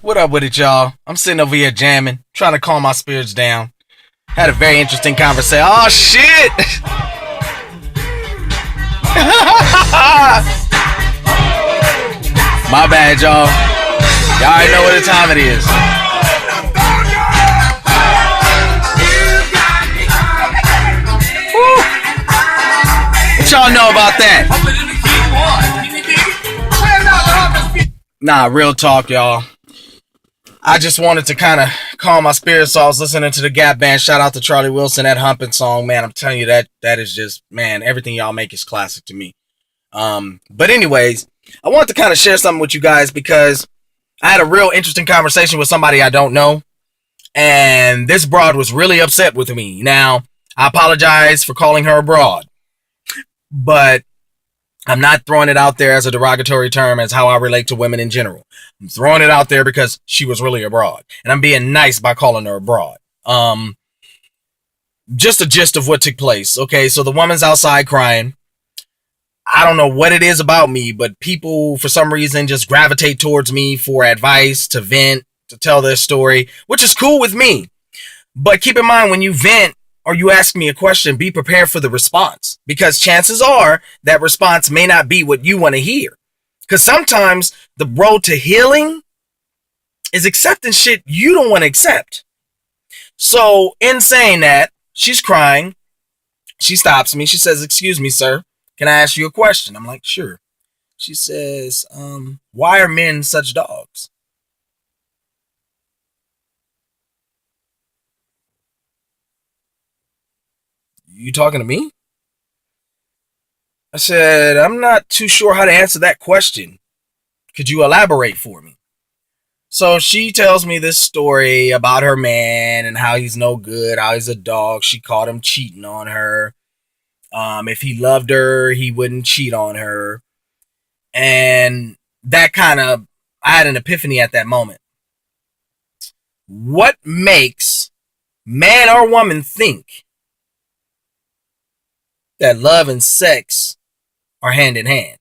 What up with it, y'all? I'm sitting over here jamming, trying to calm my spirits down. Had a very interesting conversation. Oh shit! My bad, y'all. Y'all already know what the time it is. What y'all know about that? Nah, real talk, y'all. I just wanted to kind of calm my spirits. So I was listening to the Gap Band. Shout out to Charlie Wilson, that humping song, man. I'm telling you that is just, man, everything y'all make is classic to me. But anyways, I want to kind of share something with you guys because I had a real interesting conversation with somebody I don't know, and this broad was really upset with me. Now, I apologize for calling her a broad, but I'm not throwing it out there as a derogatory term as how I relate to women in general. I'm throwing it out there because she was really a broad, and I'm being nice by calling her a broad. Just a gist of what took place. Okay, so the woman's outside crying. I don't know what it is about me, but people for some reason just gravitate towards me for advice, to vent, to tell their story, which is cool with me. But keep in mind, when you vent or you ask me a question, be prepared for the response, because chances are that response may not be what you want to hear. Because sometimes the road to healing is accepting shit you don't want to accept. So in saying that, she's crying. She stops me. She says, "Excuse me, sir. Can I ask you a question?" I'm like, "Sure." She says, "Why are men such dogs?" You talking to me? I said, "I'm not too sure how to answer that question. Could you elaborate for me?" So she tells me this story about her man and how he's no good, how he's a dog. She caught him cheating on her. If he loved her, he wouldn't cheat on her. And that kind of, I had an epiphany at that moment. What makes man or woman think that love and sex are hand in hand?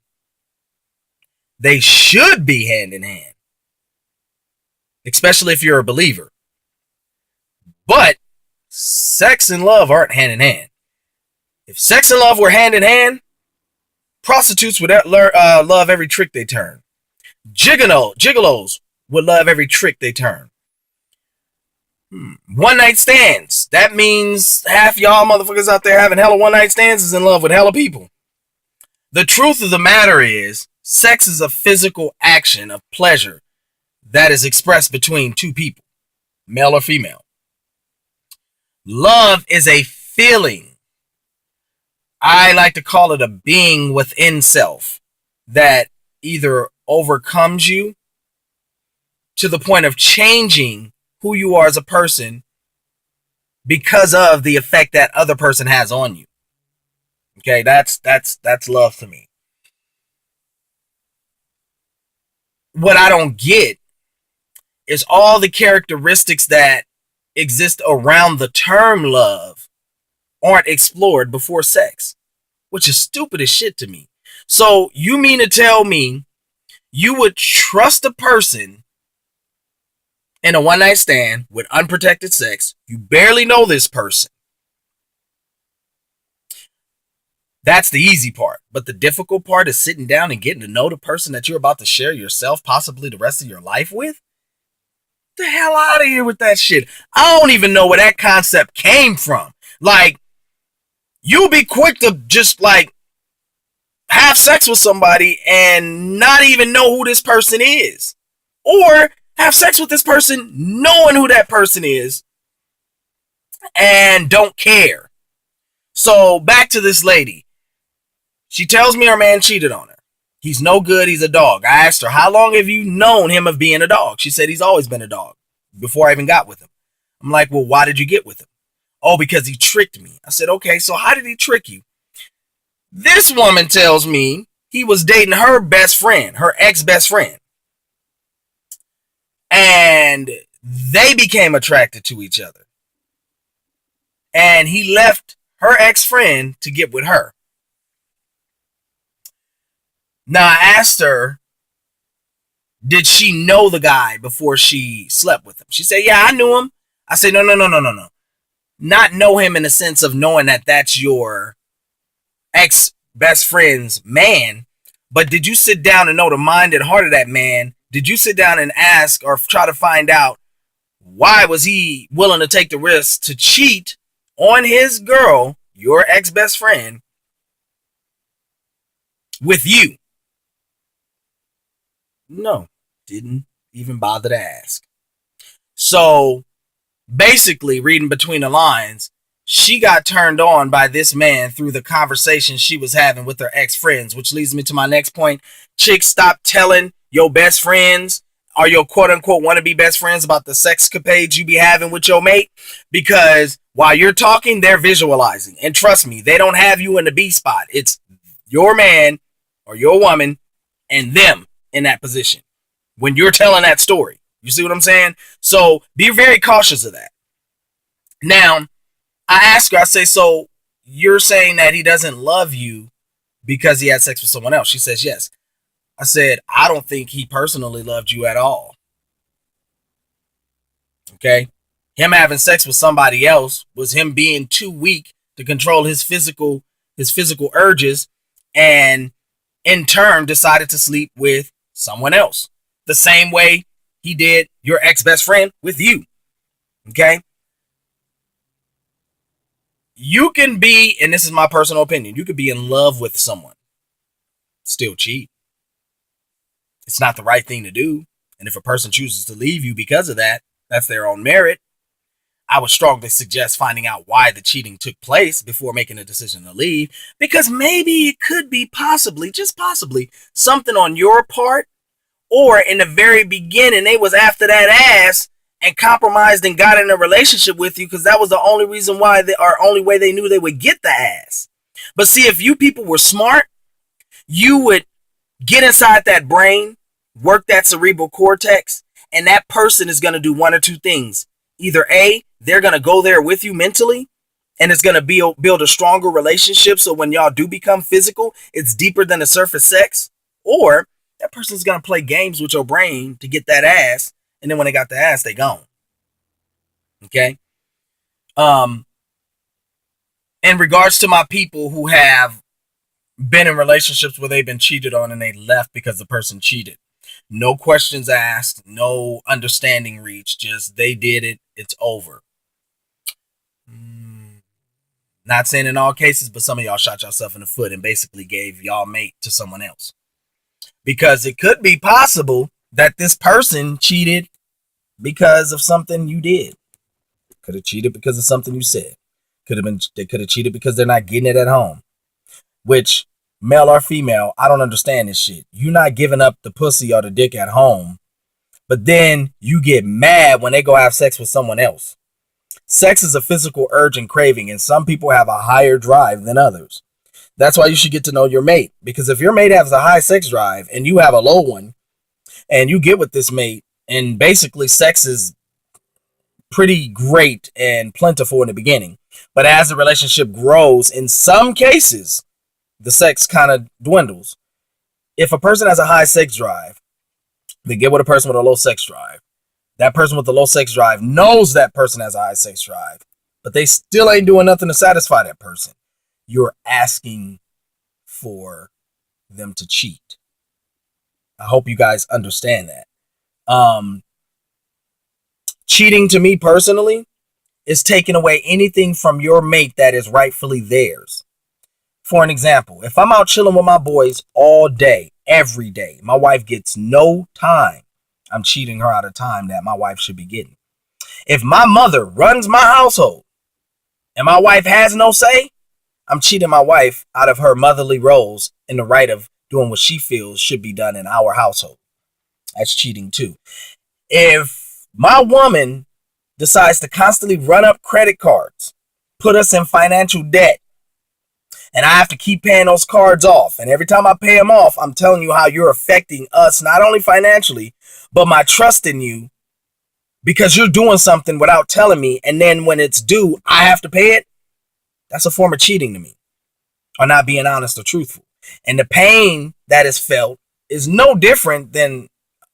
They should be hand in hand, especially if you're a believer. But sex and love aren't hand in hand. If sex and love were hand in hand, prostitutes would love every trick they turn. Gigolos would love every trick they turn. One night stands. That means half y'all motherfuckers out there having hella one night stands is in love with hella people. The truth of the matter is, sex is a physical action of pleasure that is expressed between two people, male or female. Love is a feeling. I like to call it a being within self that either overcomes you to the point of changing who you are as a person because of the effect that other person has on you. Okay, that's love to me. What I don't get is all the characteristics that exist around the term love aren't explored before sex, which is stupid as shit to me. So you mean to tell me you would trust a person in a one night stand with unprotected sex? You barely know this person. That's the easy part. But the difficult part is sitting down and getting to know the person that you're about to share yourself, possibly the rest of your life with. Get the hell out of here with that shit. I don't even know where that concept came from. Like, you'll be quick to just like have sex with somebody and not even know who this person is. Or have sex with this person knowing who that person is and don't care. So back to this lady. She tells me her man cheated on her. He's no good. He's a dog. I asked her, how long have you known him of being a dog? She said he's always been a dog before I even got with him. I'm like, well, why did you get with him? Oh, because he tricked me. I said, okay, so how did he trick you? This woman tells me he was dating her best friend, her ex-best friend. And they became attracted to each other. And he left her ex-friend to get with her. Now, I asked her, did she know the guy before she slept with him? She said, yeah, I knew him. I said, no, no, no, no, no, no. Not know him in the sense of knowing that that's your ex best friend's man, but did you sit down and know the mind and heart of that man? Did you sit down and ask or try to find out why was he willing to take the risk to cheat on his girl, your ex best friend, with you? No, didn't even bother to ask. So basically, reading between the lines, she got turned on by this man through the conversation she was having with her ex friends, which leads me to my next point. Chicks, stop telling your best friends or your quote unquote wannabe best friends about the sexcapades you be having with your mate, because while you're talking, they're visualizing. And trust me, they don't have you in the B spot. It's your man or your woman and them in that position when you're telling that story. You see what I'm saying? So be very cautious of that. Now, I ask her, I say, so you're saying that he doesn't love you because he had sex with someone else? She says, yes. I said, I don't think he personally loved you at all. Okay? Him having sex with somebody else was him being too weak to control his physical urges, and in turn decided to sleep with someone else. The same way he did your ex-best friend with you. Okay? You can be, and this is my personal opinion, you could be in love with someone, still cheat. It's not the right thing to do. And if a person chooses to leave you because of that, that's their own merit. I would strongly suggest finding out why the cheating took place before making a decision to leave, because maybe it could be possibly, just possibly, something on your part, or in the very beginning, they was after that ass and compromised and got in a relationship with you because that was the only reason why only way they knew they would get the ass. But see, if you people were smart, you would get inside that brain, work that cerebral cortex, and that person is going to do one or two things. Either A, they're going to go there with you mentally, and it's going to build a stronger relationship, so when y'all do become physical, it's deeper than the surface sex. Or that person's going to play games with your brain to get that ass, and then when they got the ass, they gone. Okay? In regards to my people who have been in relationships where they've been cheated on and they left because the person cheated, no questions asked, no understanding reached, just they did it, it's over. Not saying in all cases, but some of y'all shot yourself in the foot and basically gave y'all mate to someone else. Because it could be possible that this person cheated because of something you did. Could have cheated because of something you said. They could have cheated because they're not getting it at home. Which, male or female, I don't understand this shit. You're not giving up the pussy or the dick at home, but then you get mad when they go have sex with someone else. Sex is a physical urge and craving, and some people have a higher drive than others. That's why you should get to know your mate. Because if your mate has a high sex drive and you have a low one, and you get with this mate, and basically sex is pretty great and plentiful in the beginning, but as the relationship grows, in some cases, the sex kind of dwindles. If a person has a high sex drive, they get with a person with a low sex drive. That person with the low sex drive knows that person has a high sex drive, but they still ain't doing nothing to satisfy that person. You're asking for them to cheat. I hope you guys understand that. Cheating to me personally is taking away anything from your mate that is rightfully theirs. For an example, if I'm out chilling with my boys all day, every day, my wife gets no time, I'm cheating her out of time that my wife should be getting. If my mother runs my household and my wife has no say, I'm cheating my wife out of her motherly roles in the right of doing what she feels should be done in our household. That's cheating too. If my woman decides to constantly run up credit cards, put us in financial debt, and I have to keep paying those cards off, and every time I pay them off, I'm telling you how you're affecting us, not only financially, but my trust in you, because you're doing something without telling me, and then when it's due, I have to pay it. That's a form of cheating to me, or not being honest or truthful. And the pain that is felt is no different than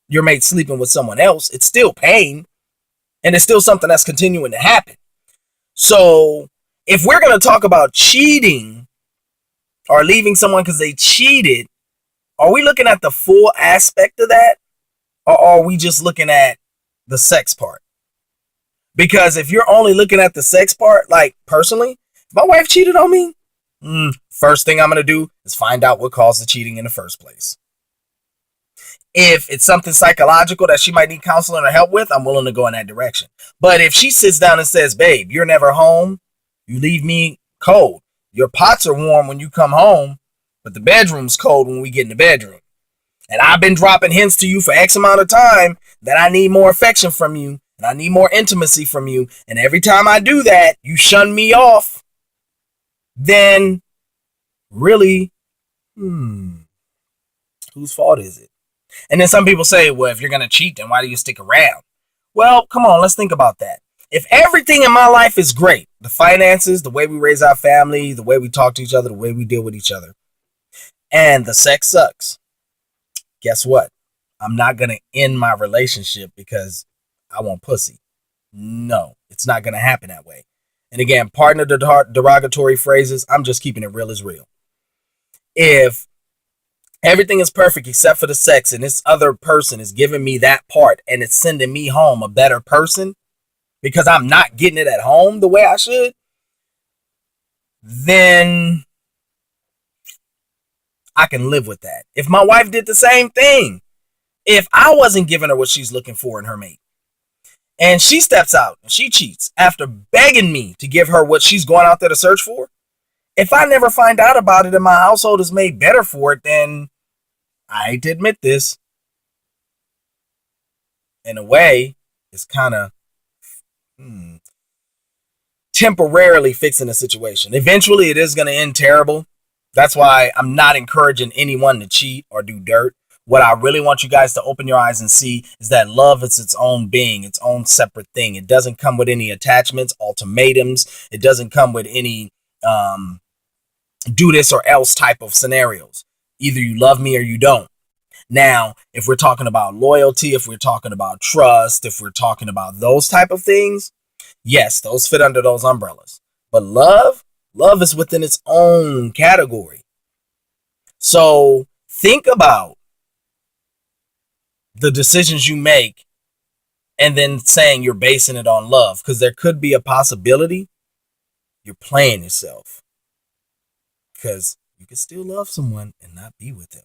your mate sleeping with someone else, it's still pain, and it's still something that's continuing to happen. So if we're going to talk about cheating or leaving someone because they cheated, are we looking at the full aspect of that, or are we just looking at the sex part? Because if you're only looking at the sex part, like personally, if my wife cheated on me, first thing I'm going to do is find out what caused the cheating in the first place. If it's something psychological that she might need counseling or help with, I'm willing to go in that direction. But if she sits down and says, babe, you're never home, you leave me cold, your pots are warm when you come home, but the bedroom's cold when we get in the bedroom, and I've been dropping hints to you for X amount of time that I need more affection from you, and I need more intimacy from you, and every time I do that, you shun me off, then really, whose fault is it? And then some people say, well, if you're going to cheat, then why do you stick around? Well, come on, let's think about that. If everything in my life is great, the finances, the way we raise our family, the way we talk to each other, the way we deal with each other, and the sex sucks, guess what? I'm not going to end my relationship because I want pussy. No, it's not going to happen that way. And again, pardon the derogatory phrases, I'm just keeping it real as real. If everything is perfect except for the sex, and this other person is giving me that part and it's sending me home a better person because I'm not getting it at home the way I should, then I can live with that. If my wife did the same thing, if I wasn't giving her what she's looking for in her mate, and she steps out and she cheats after begging me to give her what she's going out there to search for, if I never find out about it and my household is made better for it, then I hate to admit this, in a way, it's kind of temporarily fixing the situation. Eventually, it is going to end terrible. That's why I'm not encouraging anyone to cheat or do dirt. What I really want you guys to open your eyes and see is that love is its own being, its own separate thing. It doesn't come with any attachments, ultimatums. It doesn't come with any do this or else type of scenarios. Either you love me or you don't. Now, if we're talking about loyalty, if we're talking about trust, if we're talking about those type of things, yes, those fit under those umbrellas. But love is within its own category. So think about the decisions you make and then saying you're basing it on love, because there could be a possibility you're playing yourself, because you can still love someone and not be with them.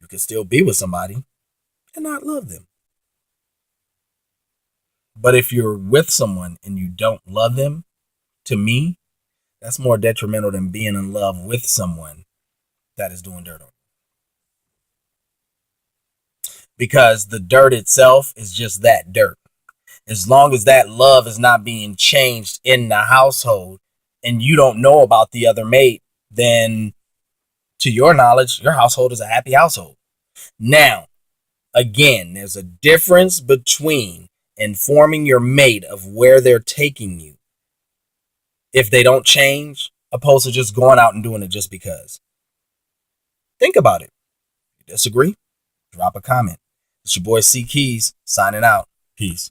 You can still be with somebody and not love them. But if you're with someone and you don't love them, to me, that's more detrimental than being in love with someone that is doing dirt on you. Because the dirt itself is just that, dirt. As long as that love is not being changed in the household and you don't know about the other mate, then to your knowledge, your household is a happy household. Now, again, there's a difference between informing your mate of where they're taking you if they don't change, opposed to just going out and doing it just because. Think about it. If you disagree? Drop a comment. It's your boy C Keys signing out. Peace.